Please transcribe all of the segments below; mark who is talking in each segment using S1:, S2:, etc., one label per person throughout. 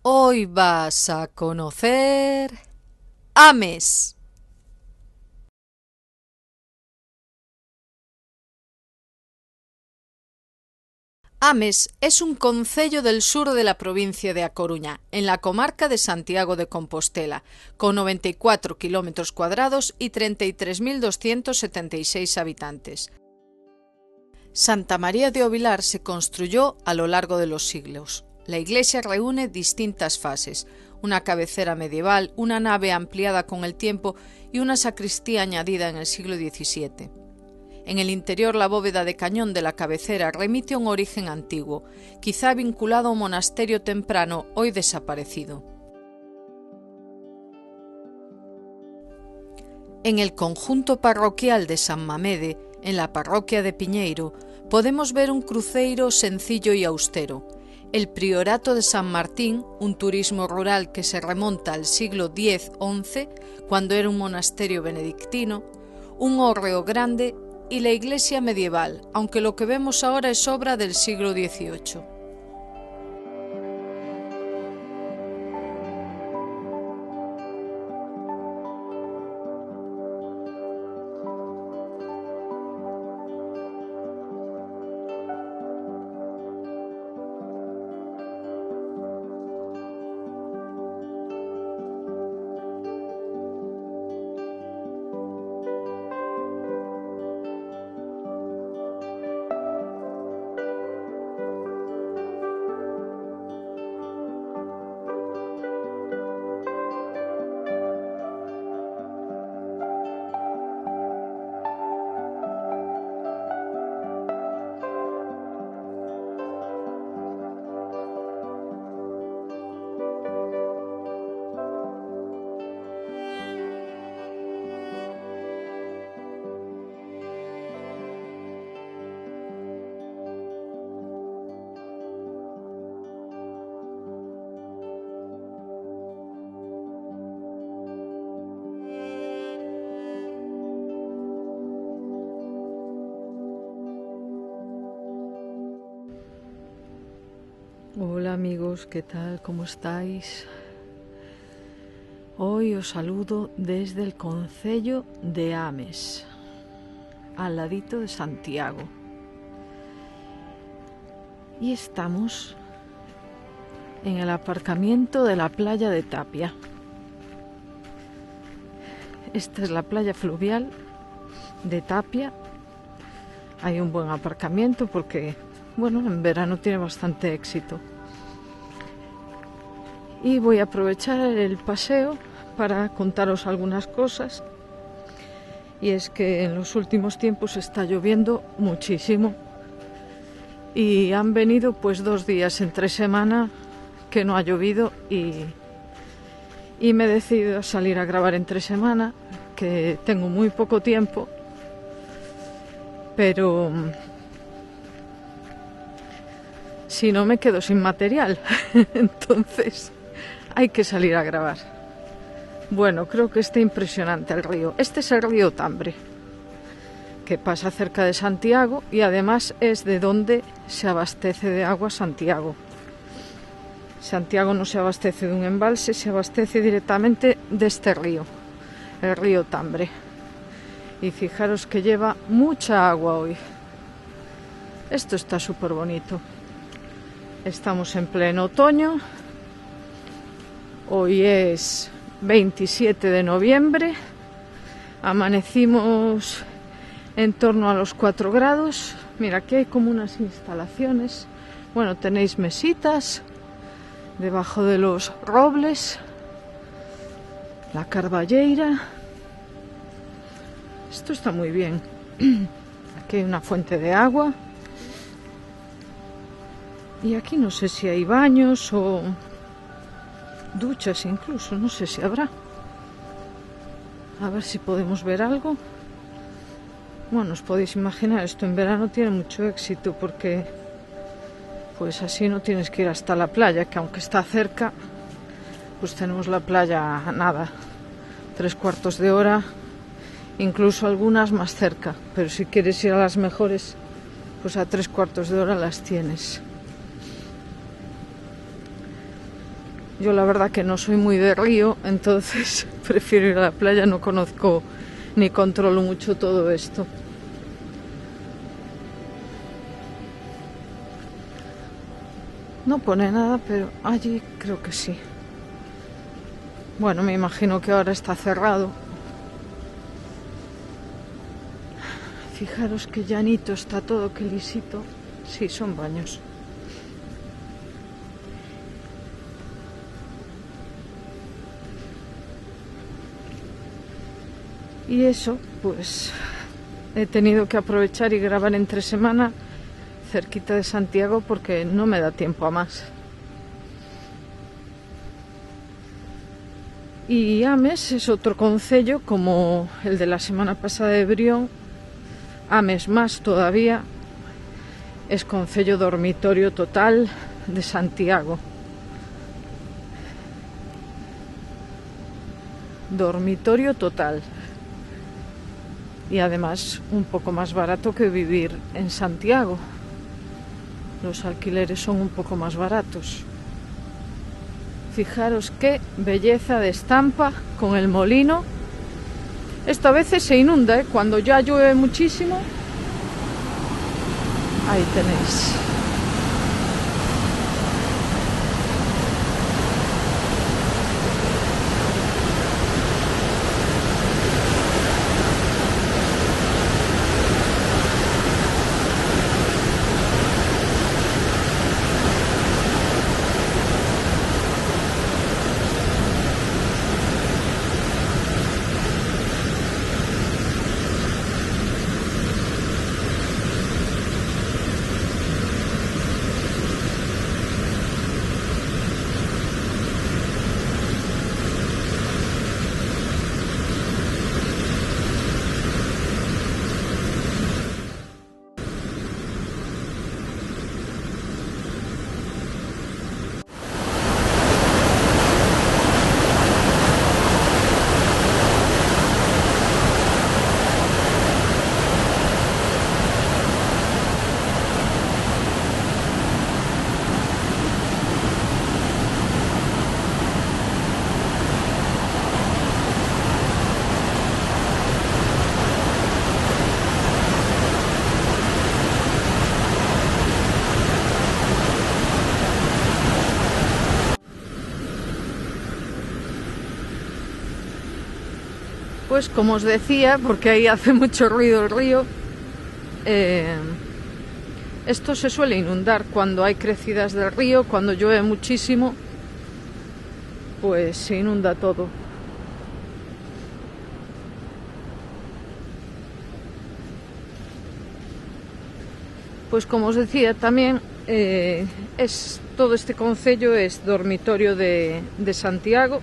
S1: Hoy vas a conocer Ames. Ames es un concello del sur de la provincia de A Coruña, en la comarca de Santiago de Compostela, con 94 kilómetros cuadrados y 33.276 habitantes. Santa María de Ovilar se construyó a lo largo de los siglos. La iglesia reúne distintas fases: una cabecera medieval, una nave ampliada con el tiempo y una sacristía añadida en el siglo XVII. En el interior, la bóveda de cañón de la cabecera remite a un origen antiguo, quizá vinculado a un monasterio temprano hoy desaparecido. En el conjunto parroquial de San Mamede, en la parroquia de Piñeiro, podemos ver un cruceiro sencillo y austero, el priorato de San Martín, un turismo rural que se remonta al siglo X-XI, cuando era un monasterio benedictino, un hórreo grande y la iglesia medieval, aunque lo que vemos ahora es obra del siglo XVIII. Hola amigos, ¿qué tal? ¿Cómo estáis? Hoy os saludo desde el concello de Ames, al ladito de Santiago. Y estamos en el aparcamiento de la playa de Tapia. Esta es la playa fluvial de Tapia. Hay un buen aparcamiento porque, bueno, en verano tiene bastante éxito. Y voy a aprovechar el paseo para contaros algunas cosas. Y es que en los últimos tiempos está lloviendo muchísimo. Y han venido pues 2 días entre semana que no ha llovido y me he decidido a salir a grabar entre semana, que tengo muy poco tiempo. Pero si no me quedo sin material, entonces hay que salir a grabar. Bueno, creo que está impresionante el río. Este es el río Tambre, que pasa cerca de Santiago y además es de donde se abastece de agua Santiago. Santiago no se abastece de un embalse, se abastece directamente de este río, el río Tambre. Y fijaros que lleva mucha agua hoy. Esto está súper bonito. Estamos en pleno otoño. Hoy es 27 de noviembre. Amanecimos en torno a los 4 grados. Mira, aquí hay como unas instalaciones. Bueno, tenéis mesitas debajo de los robles. La carballeira. Esto está muy bien. Aquí hay una fuente de agua. Y aquí no sé si hay baños o duchas incluso, no sé si habrá. A ver si podemos ver algo. Bueno, os podéis imaginar, esto en verano tiene mucho éxito porque pues así no tienes que ir hasta la playa, que aunque está cerca, pues tenemos la playa a nada, 3/4 de hora, incluso algunas más cerca, pero si quieres ir a las mejores, pues a 3/4 de hora las tienes. Yo la verdad que no soy muy de río, entonces prefiero ir a la playa, no conozco ni controlo mucho todo esto. No pone nada, pero allí creo que sí. Bueno, me imagino que ahora está cerrado. Fijaros que llanito está todo, que lisito. Sí, son baños. Y eso, pues he tenido que aprovechar y grabar entre semana cerquita de Santiago porque no me da tiempo a más. Y Ames es otro concello como el de la semana pasada de Brión. Ames más todavía, es concello dormitorio total de Santiago. Dormitorio total. Y además un poco más barato que vivir en Santiago. Los alquileres son un poco más baratos. Fijaros qué belleza de estampa con el molino. Esto a veces se inunda, ¿eh? Cuando ya llueve muchísimo. Ahí tenéis. Pues como os decía, porque ahí hace mucho ruido el río, esto se suele inundar cuando hay crecidas del río, cuando llueve muchísimo, pues se inunda todo. Pues como os decía también, todo este concello es dormitorio de Santiago.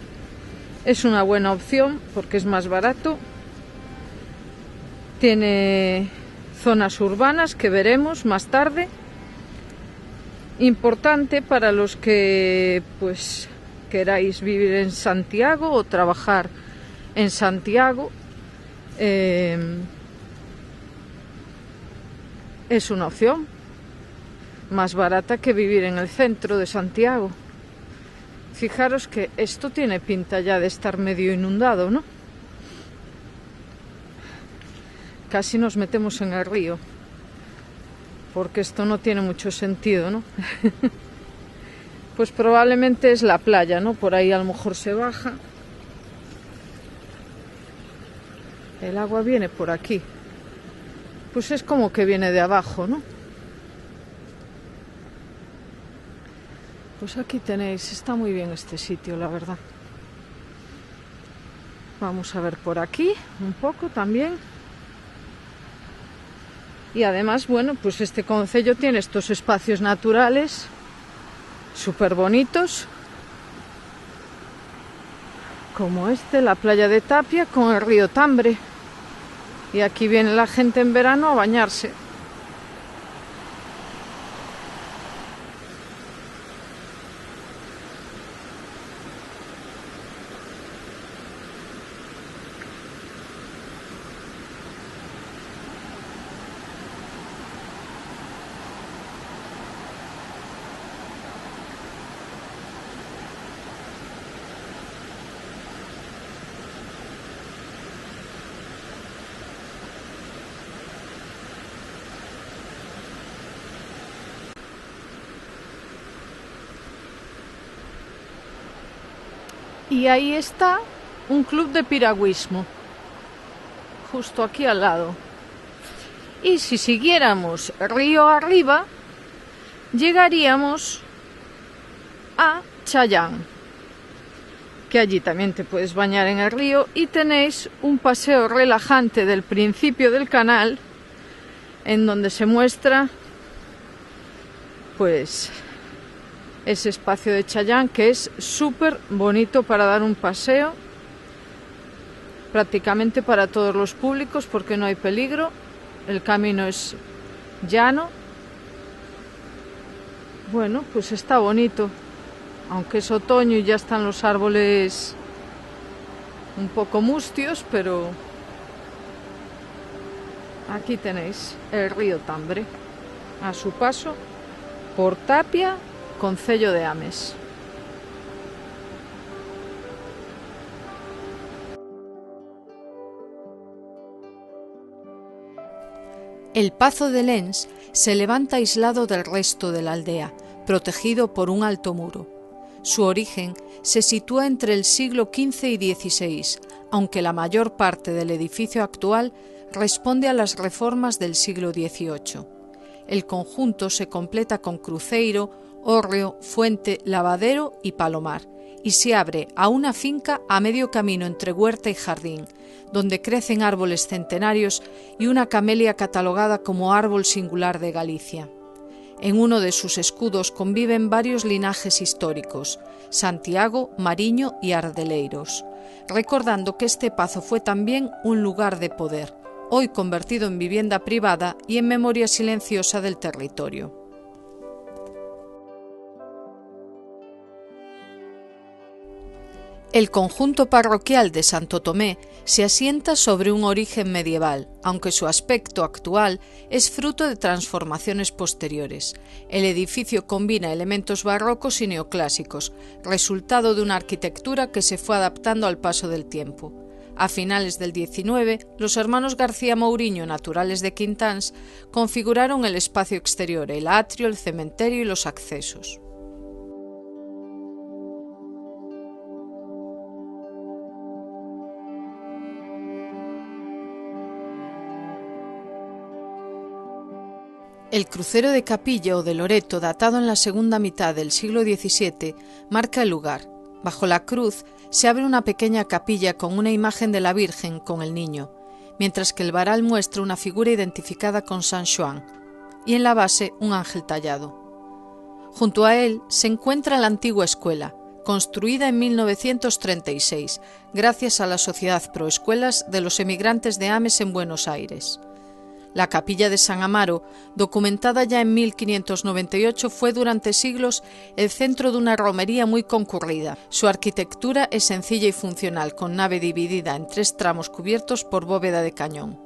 S1: Es una buena opción porque es más barato. Tiene zonas urbanas que veremos más tarde. Importante para los que pues queráis vivir en Santiago o trabajar en Santiago. Es una opción más barata que vivir en el centro de Santiago. Fijaros que esto tiene pinta ya de estar medio inundado, ¿no? Casi nos metemos en el río, porque esto no tiene mucho sentido, ¿no? Pues probablemente es la playa, ¿no? Por ahí a lo mejor se baja. El agua viene por aquí. Pues es como que viene de abajo, ¿no? Pues aquí tenéis, está muy bien este sitio, la verdad. Vamos a ver por aquí un poco también. Y además, bueno, pues este concello tiene estos espacios naturales súper bonitos, como la playa de Tapia con el río Tambre. Y aquí viene la gente en verano a bañarse. Y ahí está un club de piragüismo, justo aquí al lado. Y si siguiéramos río arriba, llegaríamos a Chayán, que allí también te puedes bañar en el río y tenéis un paseo relajante del principio del canal en donde se muestra pues ese espacio de Chayán, que es súper bonito para dar un paseo, prácticamente para todos los públicos porque no hay peligro, el camino es llano. Bueno, pues está bonito, aunque es otoño y ya están los árboles un poco mustios, pero aquí tenéis el río Tambre a su paso por Tapia, concello de Ames.
S2: El Pazo de Lens se levanta aislado del resto de la aldea, protegido por un alto muro. Su origen se sitúa entre el siglo XV y XVI, aunque la mayor parte del edificio actual responde a las reformas del siglo XVIII. El conjunto se completa con cruceiro, hórreo, fuente, lavadero y palomar, y se abre a una finca a medio camino entre huerta y jardín, donde crecen árboles centenarios y una camelia catalogada como árbol singular de Galicia. En uno de sus escudos conviven varios linajes históricos, Santiago, Mariño y Ardeleiros, recordando que este pazo fue también un lugar de poder, hoy convertido en vivienda privada y en memoria silenciosa del territorio. El conjunto parroquial de Santo Tomé se asienta sobre un origen medieval, aunque su aspecto actual es fruto de transformaciones posteriores. El edificio combina elementos barrocos y neoclásicos, resultado de una arquitectura que se fue adaptando al paso del tiempo. A finales del XIX, los hermanos García Mouriño, naturales de Quintáns, configuraron el espacio exterior, el atrio, el cementerio y los accesos. El crucero de Capilla o de Loreto, datado en la segunda mitad del siglo XVII, marca el lugar. Bajo la cruz se abre una pequeña capilla con una imagen de la Virgen con el Niño, mientras que el varal muestra una figura identificada con San Xoán, y en la base un ángel tallado. Junto a él se encuentra la antigua escuela, construida en 1936, gracias a la Sociedad Pro Escuelas de los Emigrantes de Ames en Buenos Aires. La capilla de San Amaro, documentada ya en 1598, fue durante siglos el centro de una romería muy concurrida. Su arquitectura es sencilla y funcional, con nave dividida en 3 tramos cubiertos por bóveda de cañón.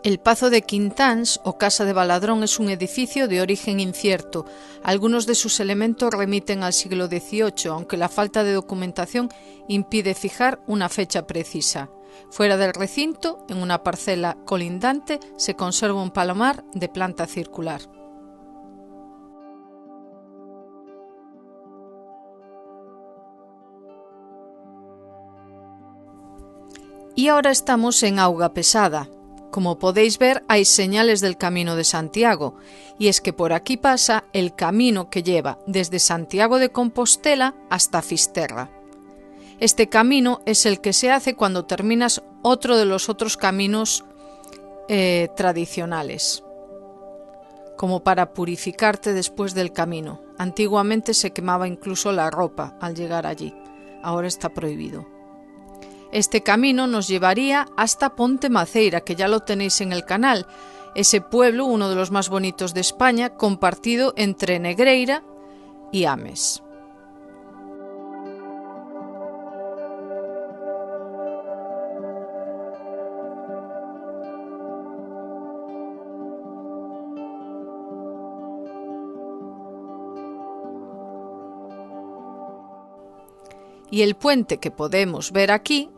S2: El Pazo de Quintáns, o Casa de Baladrón, es un edificio de origen incierto. Algunos de sus elementos remiten al siglo XVIII, aunque la falta de documentación impide fijar una fecha precisa. Fuera del recinto, en una parcela colindante, se conserva un palomar de planta circular. Y ahora estamos en Auga Pesada. Como podéis ver, hay señales del Camino de Santiago, y es que por aquí pasa el camino que lleva desde Santiago de Compostela hasta Fisterra. Este camino es el que se hace cuando terminas otro de los otros caminos tradicionales, como para purificarte después del camino. Antiguamente se quemaba incluso la ropa al llegar allí, ahora está prohibido. Este camino nos llevaría hasta Ponte Maceira, que ya lo tenéis en el canal, ese pueblo, uno de los más bonitos de España, compartido entre Negreira y Ames. Y el puente que podemos ver aquí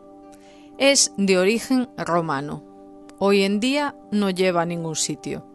S2: es de origen romano. Hoy en día no lleva a ningún sitio.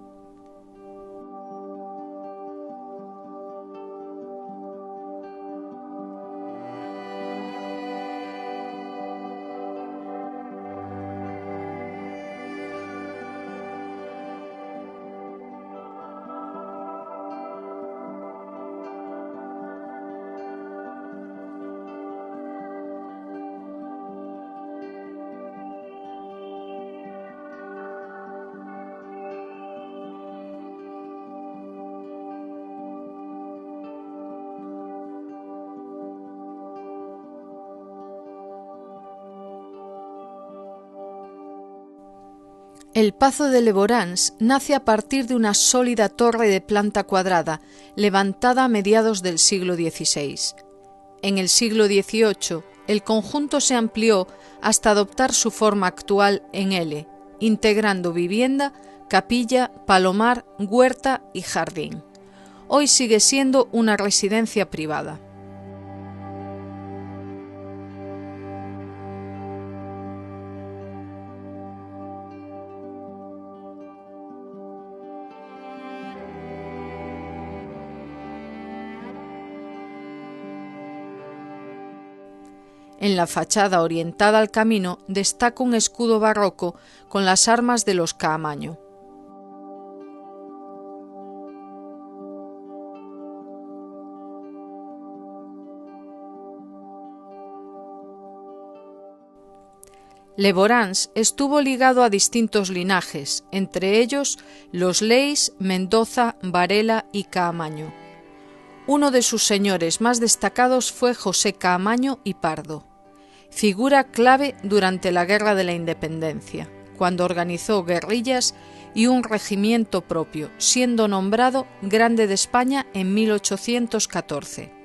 S2: El Pazo de Levorans nace a partir de una sólida torre de planta cuadrada, levantada a mediados del siglo XVI. En el siglo XVIII, el conjunto se amplió hasta adoptar su forma actual en L, integrando vivienda, capilla, palomar, huerta y jardín. Hoy sigue siendo una residencia privada. En la fachada orientada al camino destaca un escudo barroco con las armas de los Caamaño. Levorans estuvo ligado a distintos linajes, entre ellos los Leis, Mendoza, Varela y Caamaño. Uno de sus señores más destacados fue José Caamaño y Pardo, figura clave durante la Guerra de la Independencia, cuando organizó guerrillas y un regimiento propio, siendo nombrado Grande de España en 1814.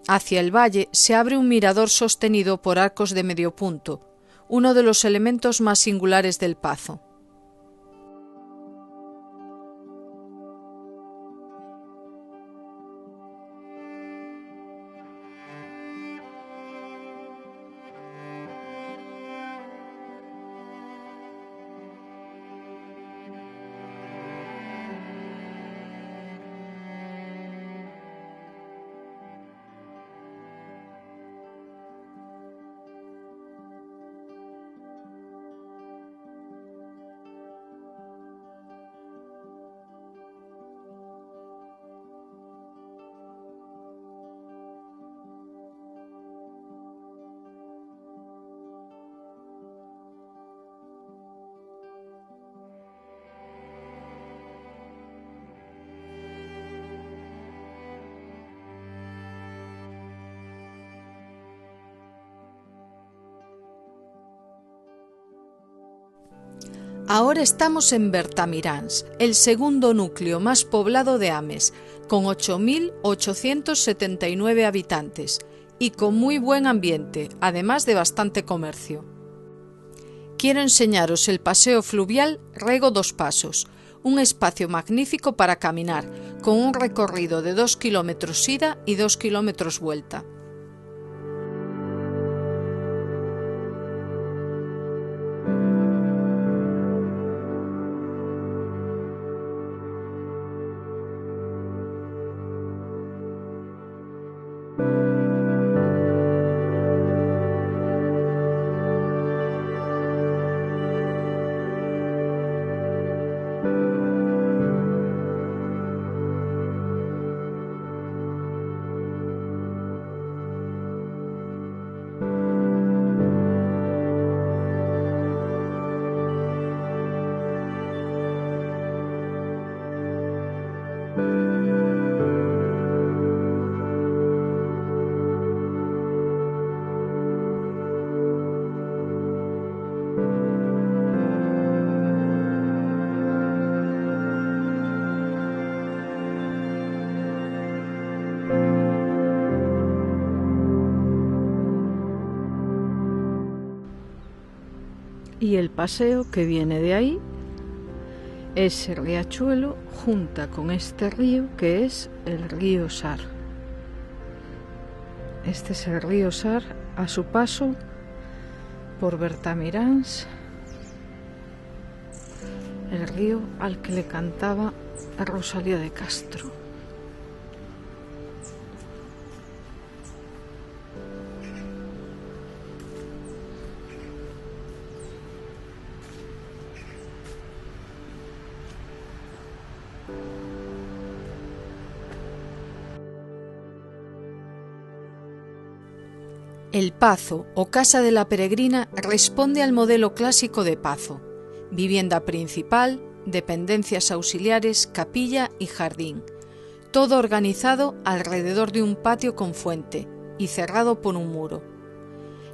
S2: Hacia el valle se abre un mirador sostenido por arcos de medio punto, uno de los elementos más singulares del Pazo. Ahora estamos en Bertamirans, el segundo núcleo más poblado de Ames, con 8.879 habitantes y con muy buen ambiente, además de bastante comercio. Quiero enseñaros el paseo fluvial Rego dos Pasos, un espacio magnífico para caminar, con un recorrido de 2 kilómetros ida y 2 kilómetros vuelta.
S1: Y el paseo que viene de ahí, ese riachuelo junta con este río que es el río Sar. Este es el río Sar a su paso por Bertamiráns, el río al que le cantaba a Rosalía de Castro.
S2: El Pazo o Casa de la Peregrina responde al modelo clásico de Pazo: vivienda principal, dependencias auxiliares, capilla y jardín, todo organizado alrededor de un patio con fuente y cerrado por un muro.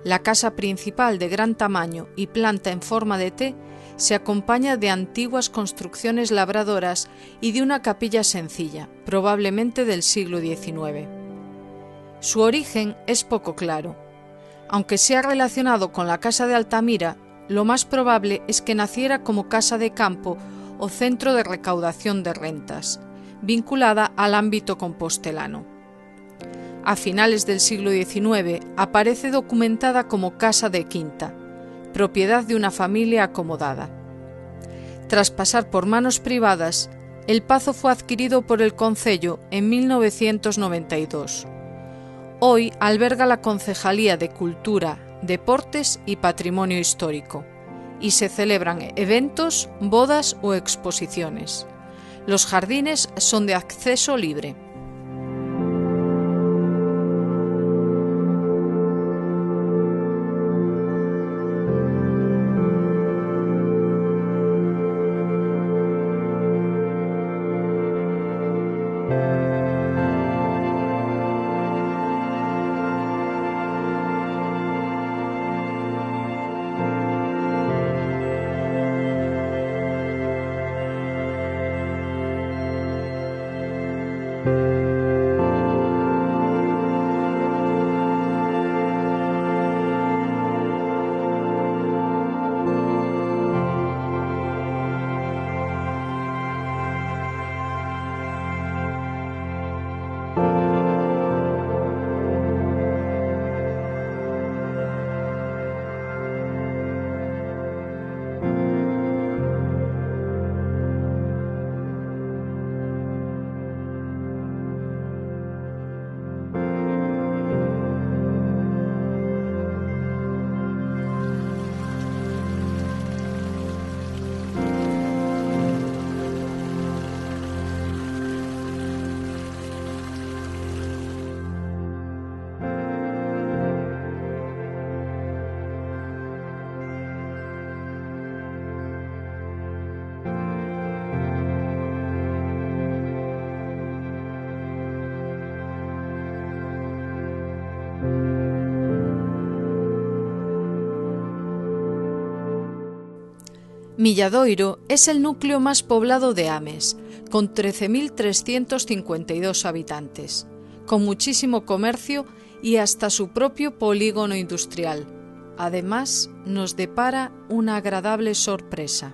S2: La casa principal, de gran tamaño y planta en forma de T, se acompaña de antiguas construcciones labradoras y de una capilla sencilla, probablemente del siglo XIX. Su origen es poco claro. Aunque sea relacionado con la casa de Altamira, lo más probable es que naciera como casa de campo o centro de recaudación de rentas, vinculada al ámbito compostelano. A finales del siglo XIX aparece documentada como casa de quinta, propiedad de una familia acomodada. Tras pasar por manos privadas, el Pazo fue adquirido por el concello en 1992. Hoy alberga la Concejalía de Cultura, Deportes y Patrimonio Histórico, y se celebran eventos, bodas o exposiciones. Los jardines son de acceso libre. Milladoiro es el núcleo más poblado de Ames, con 13.352 habitantes, con muchísimo comercio y hasta su propio polígono industrial. Además, nos depara una agradable sorpresa.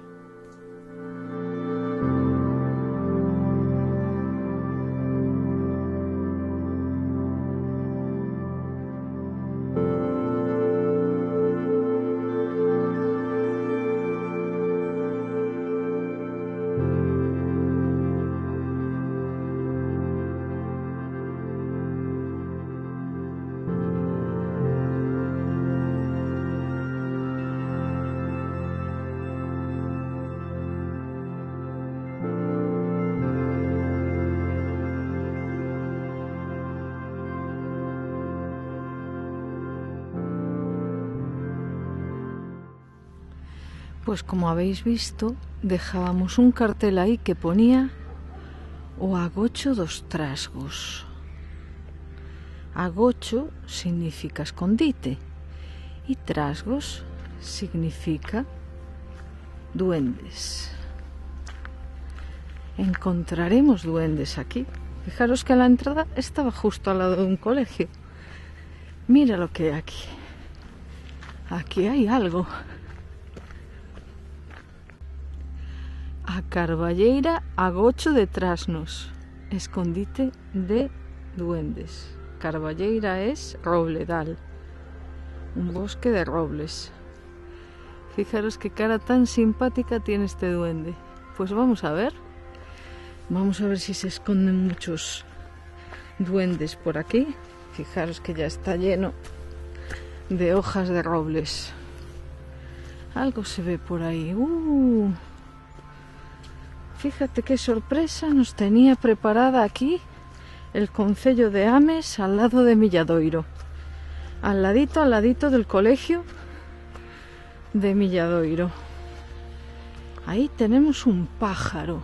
S1: Pues como habéis visto, dejábamos un cartel ahí que ponía o agocho dos trasgos. Agocho significa escondite y trasgos significa duendes. Encontraremos duendes aquí. Fijaros que la entrada estaba justo al lado de un colegio. Mira lo que hay aquí. Aquí hay algo. A Carballeira agocho de trasnos, escondite de duendes. carballeira es robledal, un bosque de robles. Fijaros qué cara tan simpática tiene este duende. Pues vamos a ver si se esconden muchos duendes por aquí. Fijaros que ya está lleno de hojas de robles. Algo se ve por ahí. Fíjate qué sorpresa nos tenía preparada aquí el concello de Ames al lado de Milladoiro. Al ladito del colegio de Milladoiro. Ahí tenemos un pájaro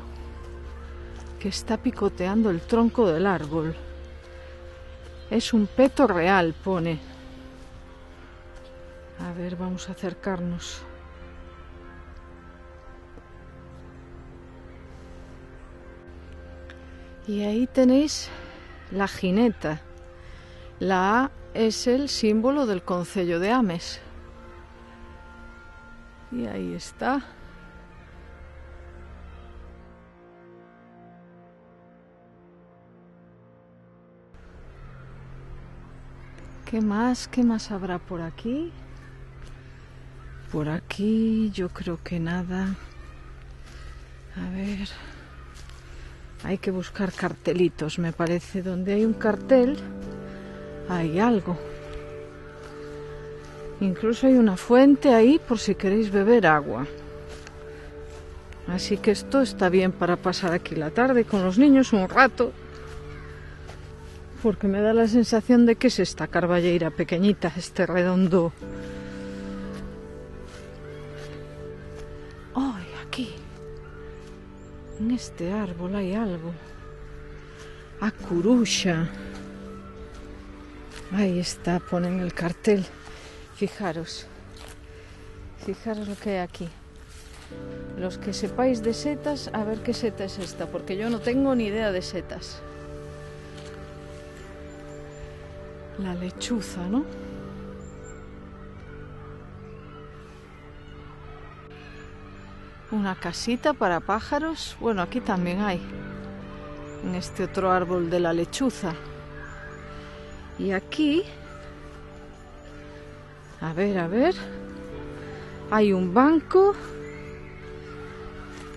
S1: que está picoteando el tronco del árbol. Es un peto real, pone. A ver, vamos a acercarnos. Y ahí tenéis la jineta. La A es el símbolo del concello de Ames. Y ahí está. ¿Qué más habrá por aquí? Por aquí yo creo que nada. A ver. Hay que buscar cartelitos, me parece. Donde hay un cartel, hay algo. Incluso hay una fuente ahí por si queréis beber agua. Así que esto está bien para pasar aquí la tarde con los niños un rato. Porque me da la sensación de que es esta carballeira pequeñita, este redondo. ¡Ay, aquí! En este árbol hay algo. ¡A curuxa! Ahí está, ponen el cartel. Fijaros lo que hay aquí. Los que sepáis de setas, a ver qué seta es esta, porque yo no tengo ni idea de setas. La lechuza, ¿no? Una casita para pájaros. Bueno, aquí también hay. En este otro árbol de la lechuza. Y aquí... A ver. Hay un banco.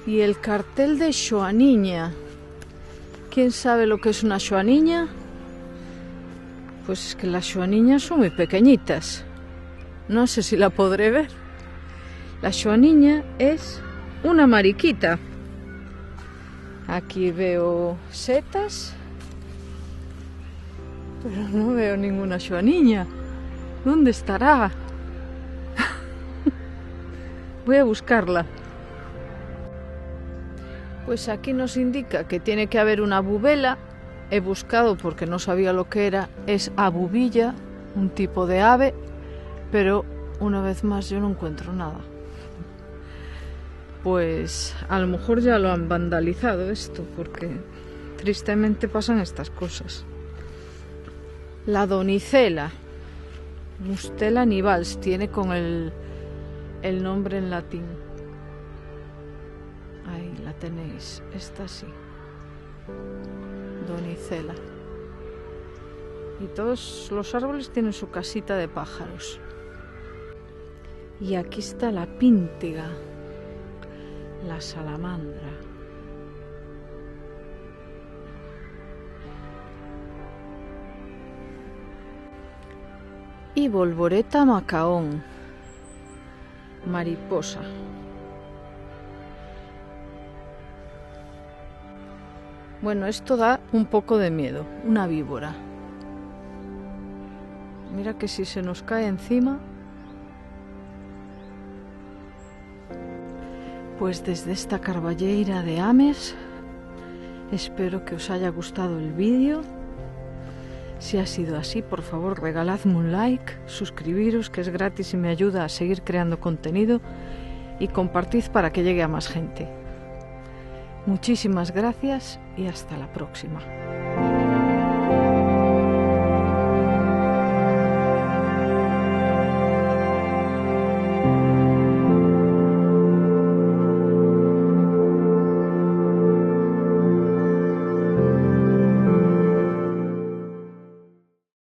S1: Y el cartel de xoaniña. ¿Quién sabe lo que es una xoaniña? Pues es que las xoaniñas son muy pequeñitas. No sé si la podré ver. La xoaniña es una mariquita. Aquí veo setas, pero no veo ninguna xoaniña. ¿Dónde estará? Voy a buscarla. Pues aquí nos indica que tiene que haber una bubela. He buscado porque no sabía lo que era. Es abubilla, un tipo de ave, pero una vez más yo no encuentro nada. Pues a lo mejor ya lo han vandalizado esto, porque tristemente pasan estas cosas. La donicela, Mustela nivals, tiene con el nombre en latín. Ahí la tenéis, esta sí. Donicela. Y todos los árboles tienen su casita de pájaros. Y aquí está la píntiga, la salamandra. Y Volvoreta macaón, mariposa. Bueno, esto da un poco de miedo, una víbora. Mira que si se nos cae encima. Pues desde esta carballeira de Ames, espero que os haya gustado el vídeo. Si ha sido así, por favor regaladme un like, suscribiros, que es gratis y me ayuda a seguir creando contenido, y compartid para que llegue a más gente. Muchísimas gracias y hasta la próxima.